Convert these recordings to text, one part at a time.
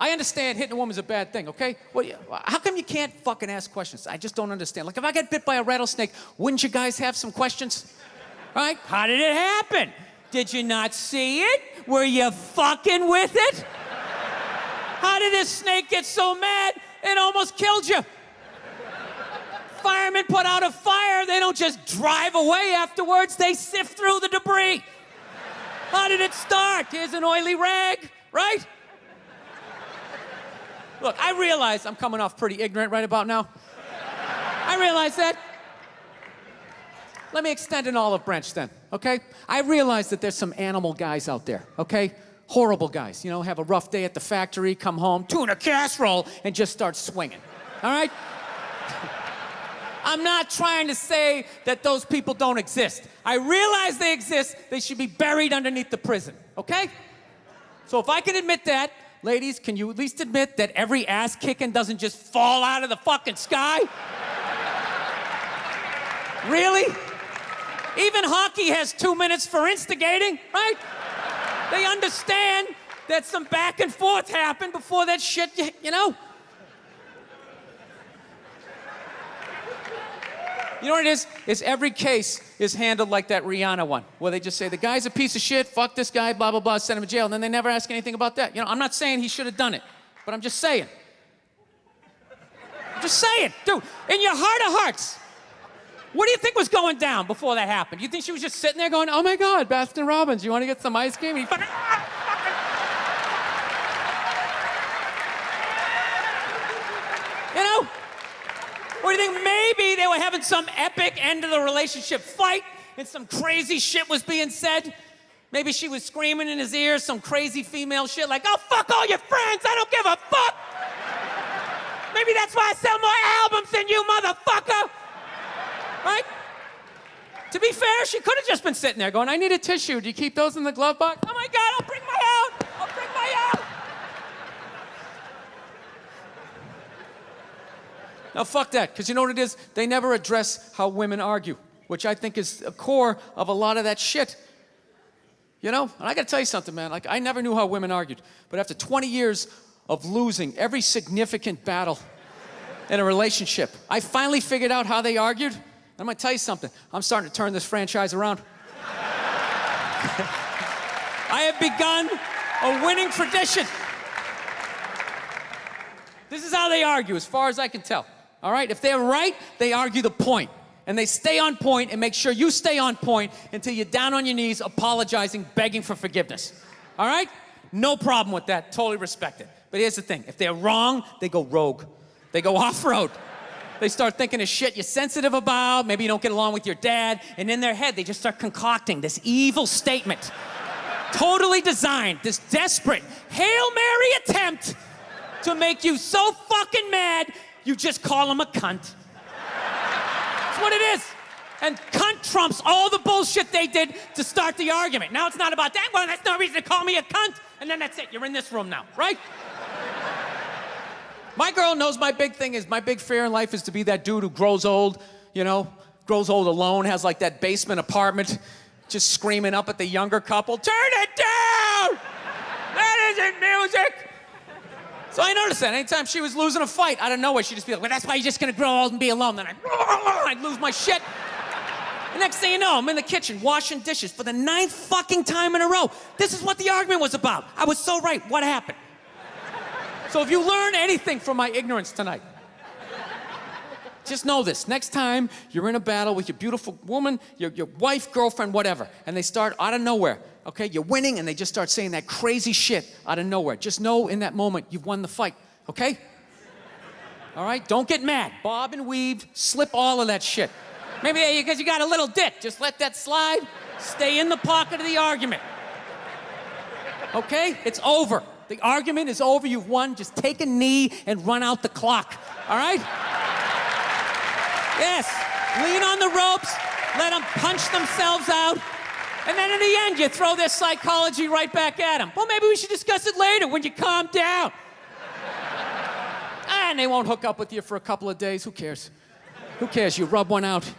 I understand hitting a woman's a bad thing, okay? Well, how come you can't fucking ask questions? I just don't understand. Like, if I get bit by a rattlesnake, wouldn't you guys have some questions? Right? How did it happen? Did you not see it? Were you fucking with it? How did this snake get so mad it almost killed you? Firemen put out a fire, they don't just drive away afterwards, they sift through the debris. How did it start? Here's an oily rag, right? Look, I realize I'm coming off pretty ignorant right about now. I realize that. Let me extend an olive branch then, okay? I realize that there's some animal guys out there, okay? Horrible guys, you know, have a rough day at the factory, come home, tuna casserole, and just start swinging, all right? I'm not trying to say that those people don't exist. I realize they exist. They should be buried underneath the prison, okay? So if I can admit that, ladies, can you at least admit that every ass kicking doesn't just fall out of the fucking sky? Really? Even hockey has 2 minutes for instigating, right? They understand that some back and forth happened before that shit, you know? You know what it is? Is every case is handled like that Rihanna one, where they just say, the guy's a piece of shit, fuck this guy, blah, blah, blah, send him to jail, and then they never ask anything about that. You know, I'm not saying he should have done it, but I'm just saying. I'm just saying, dude, in your heart of hearts, what do you think was going down before that happened? You think she was just sitting there going, oh my God, Baskin Robbins, you want to get some ice cream? And he fucking, you know? Or do you think maybe they were having some epic end of the relationship fight and some crazy shit was being said? Maybe she was screaming in his ear some crazy female shit like, oh, fuck all your friends, I don't give a fuck. Maybe that's why I sell more albums than you, motherfucker. Right? To be fair, she could have just been sitting there going, I need a tissue. Do you keep those in the glove box? Oh my God, I'll bring my out. I'll bring my out. Now, fuck that, because you know what it is? They never address how women argue, which I think is a core of a lot of that shit. You know? And I gotta tell you something, man. Like, I never knew how women argued, but after 20 years of losing every significant battle in a relationship, I finally figured out how they argued. And I'm gonna tell you something. I'm starting to turn this franchise around. I have begun a winning tradition. This is how they argue, as far as I can tell. All right? If they're right, they argue the point. And they stay on point and make sure you stay on point until you're down on your knees, apologizing, begging for forgiveness. All right? No problem with that. Totally respect it. But here's the thing. If they're wrong, they go rogue. They go off-road. They start thinking of shit you're sensitive about. Maybe you don't get along with your dad. And in their head, they just start concocting this evil statement. Totally designed, this desperate Hail Mary attempt to make you so fucking mad, you just call him a cunt. That's what it is. And cunt trumps all the bullshit they did to start the argument. Now it's not about that. Well, that's no reason to call me a cunt. And then that's it. You're in this room now, right? My girl knows my big thing is, my big fear in life is to be that dude who grows old, you know, grows old alone, has like that basement apartment, just screaming up at the younger couple, turn it down! That isn't music! So I noticed that anytime she was losing a fight, out of nowhere, she'd just be like, well, that's why you're just gonna grow old and be alone. Then I'd lose my shit. The next thing you know, I'm in the kitchen washing dishes for the 9th fucking time in a row. This is what the argument was about. I was so right. What happened? So if you learn anything from my ignorance tonight, just know this. Next time you're in a battle with your beautiful woman, your wife, girlfriend, whatever, and they start out of nowhere, okay? You're winning, and they just start saying that crazy shit out of nowhere. Just know in that moment you've won the fight, okay? All right? Don't get mad. Bob and weave, slip all of that shit. Maybe because you got a little dick. Just let that slide. Stay in the pocket of the argument. Okay? It's over. The argument is over. You've won. Just take a knee and run out the clock. All right? Yes. Lean on the ropes. Let them punch themselves out. And then in the end, you throw their psychology right back at them. Well, maybe we should discuss it later when you calm down. And they won't hook up with you for a couple of days. Who cares? Who cares? You rub one out.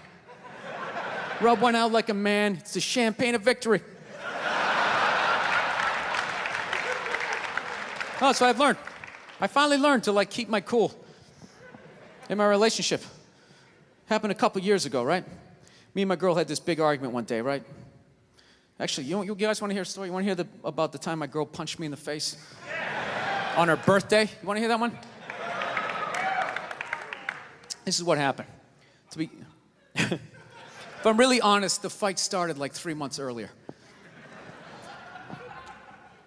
Rub one out like a man. It's the champagne of victory. Oh, that's what I've learned. I finally learned to like keep my cool in my relationship. Happened a couple years ago, right? Me and my girl had this big argument one day, right? Actually, you guys want to hear a story? You want to hear about the time my girl punched me in the face on her birthday? You want to hear that one? This is what happened. If I'm really honest, the fight started like 3 months earlier.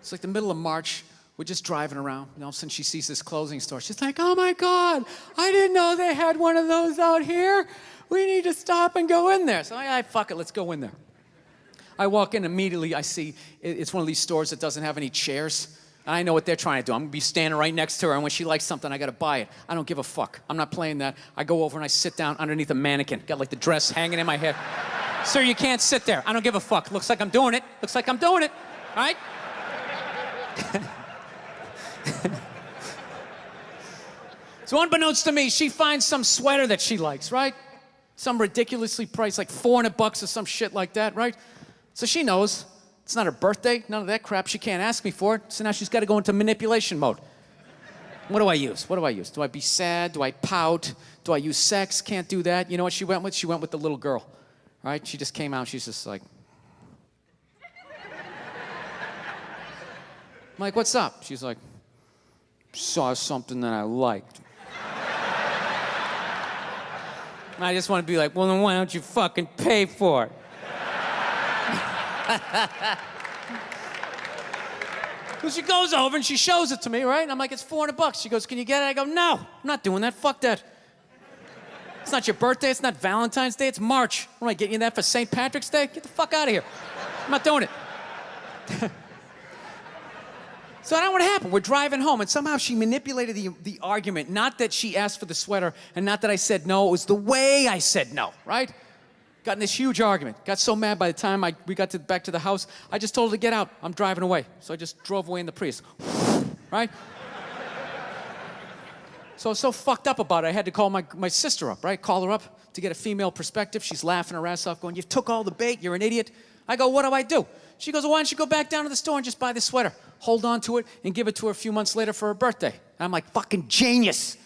It's like the middle of March. We're just driving around. And all of a sudden, she sees this clothing store. She's like, oh my God, I didn't know they had one of those out here. We need to stop and go in there. So I fuck it, let's go in there. I walk in immediately, I see it's one of these stores that doesn't have any chairs. And I know what they're trying to do. I'm gonna be standing right next to her, and when she likes something, I gotta buy it. I don't give a fuck. I'm not playing that. I go over and I sit down underneath a mannequin. Got like the dress hanging in my head. Sir, you can't sit there. I don't give a fuck. Looks like I'm doing it. Looks like I'm doing it, all right? So unbeknownst to me, she finds some sweater that she likes, right? Some ridiculously priced, like $400 or some shit like that, right? So she knows it's not her birthday, none of that crap. She can't ask me for it. So now she's got to go into manipulation mode. What do I use? What do I use? Do I be sad? Do I pout? Do I use sex? Can't do that. You know what she went with? She went with the little girl, right? She just came out. She's just like, I'm like, what's up? She's like, saw something that I liked. And I just want to be like, well, then why don't you fucking pay for it? So she goes over and she shows it to me, right? And I'm like, it's $400. She goes, can you get it? I go, no, I'm not doing that. Fuck that. It's not your birthday. It's not Valentine's Day. It's March. What am I getting you that for St. Patrick's Day? Get the fuck out of here. I'm not doing it. So I don't know what happened. We're driving home, and somehow she manipulated the argument. Not that she asked for the sweater, and not that I said no. It was the way I said no, right? Got in this huge argument. Got so mad by the time we got back to the house, I just told her to get out. I'm driving away. So I just drove away in the Prius, right? So I was so fucked up about it, I had to call my sister up, right? Call her up to get a female perspective. She's laughing her ass off, going, you took all the bait, you're an idiot. I go, what do I do? She goes, well, why don't you go back down to the store and just buy the sweater, hold on to it, and give it to her a few months later for her birthday. And I'm like, fucking genius.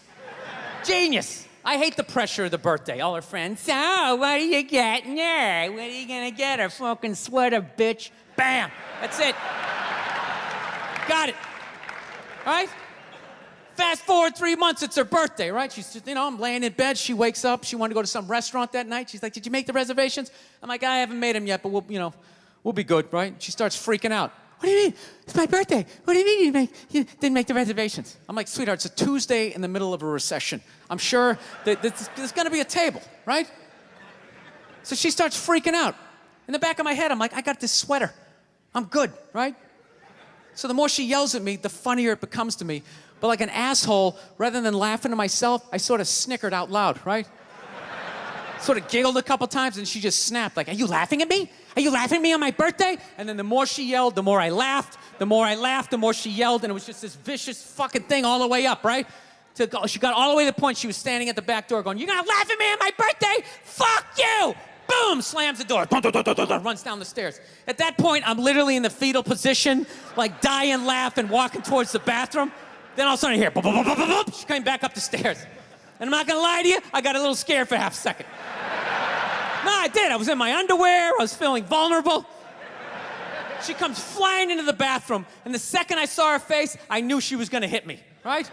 Genius. I hate the pressure of the birthday. All her friends, so what are you getting her? What are you gonna get her? Fucking sweater, bitch. Bam. That's it. Got it. All right? Fast forward 3 months, it's her birthday, right? She's, I'm laying in bed. She wakes up. She wanted to go to some restaurant that night. She's like, did you make the reservations? I'm like, I haven't made them yet, but we'll be good, right? She starts freaking out. What do you mean? It's my birthday. What do you mean you didn't make the reservations? I'm like, sweetheart, it's a Tuesday in the middle of a recession. I'm sure that there's gonna be a table, right? So she starts freaking out. In the back of my head, I'm like, I got this sweater. I'm good, right? So the more she yells at me, the funnier it becomes to me. But like an asshole, rather than laughing to myself, I sort of snickered out loud, right? Sort of giggled a couple times, and she just snapped, like, are you laughing at me? Are you laughing at me on my birthday? And then the more she yelled, the more I laughed. The more I laughed, the more she yelled, and it was just this vicious fucking thing all the way up, right? She got all the way to the point she was standing at the back door going, you're gonna laugh at me on my birthday? Fuck you! Boom! Slams the door. Runs down the stairs. At that point, I'm literally in the fetal position, like dying laughing, walking towards the bathroom. Then all of a sudden I hear, she came back up the stairs. And I'm not gonna lie to you, I got a little scared for half a second. No, I did. I was in my underwear. I was feeling vulnerable. She comes flying into the bathroom, and the second I saw her face, I knew she was gonna hit me, right?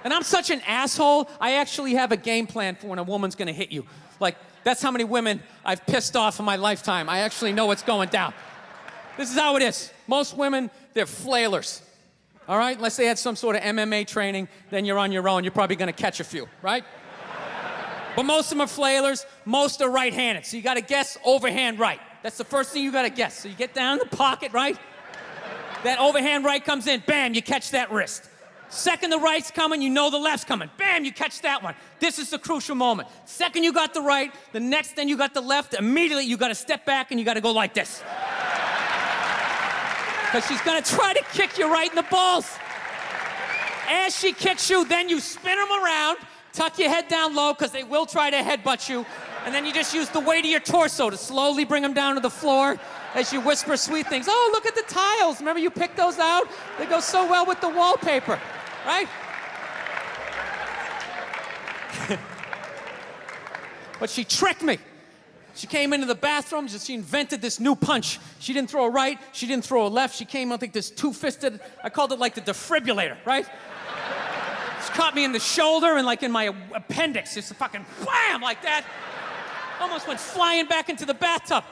And I'm such an asshole, I actually have a game plan for when a woman's gonna hit you. Like, that's how many women I've pissed off in my lifetime. I actually know what's going down. This is how it is. Most women, they're flailers, all right? Unless they had some sort of MMA training, then you're on your own. You're probably gonna catch a few, right? But most of them are flailers, most are right-handed. So you gotta guess overhand right. That's the first thing you gotta guess. So you get down in the pocket, right? That overhand right comes in, bam, you catch that wrist. Second the right's coming, you know the left's coming. Bam, you catch that one. This is the crucial moment. Second you got the right, the next then you got the left, immediately you gotta step back and you gotta go like this. Because she's gonna try to kick you right in the balls. As she kicks you, then you spin them around, tuck your head down low, because they will try to headbutt you, and then you just use the weight of your torso to slowly bring them down to the floor as you whisper sweet things. Oh, look at the tiles. Remember you picked those out? They go so well with the wallpaper, right? But she tricked me. She came into the bathroom, she invented this new punch. She didn't throw a right, she didn't throw a left. She came out like this two-fisted, I called it like the defibrillator, right? She caught me in the shoulder and like in my appendix, just a fucking wham like that. Almost went flying back into the bathtub.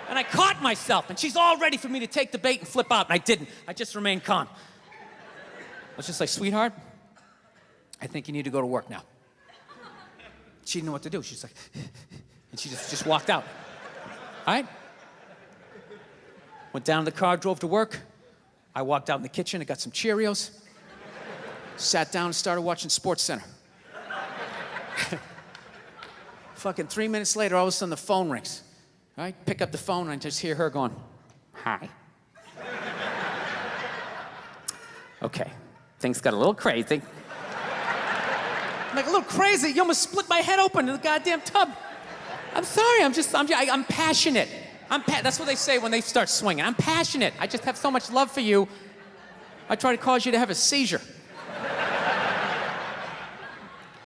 And I caught myself, and she's all ready for me to take the bait and flip out, and I didn't. I just remained calm. I was just like, sweetheart, I think you need to go to work now. She didn't know what to do. She's like, and she just walked out. All right? Went down to the car, drove to work. I walked out in the kitchen, I got some Cheerios, sat down and started watching SportsCenter. Fucking 3 minutes later, all of a sudden the phone rings. All right? Pick up the phone and I just hear her going, hi. Okay, things got a little crazy. I'm like, a little crazy? You almost split my head open in the goddamn tub. I'm sorry, I'm passionate. That's what they say when they start swinging. I'm passionate. I just have so much love for you. I try to cause you to have a seizure.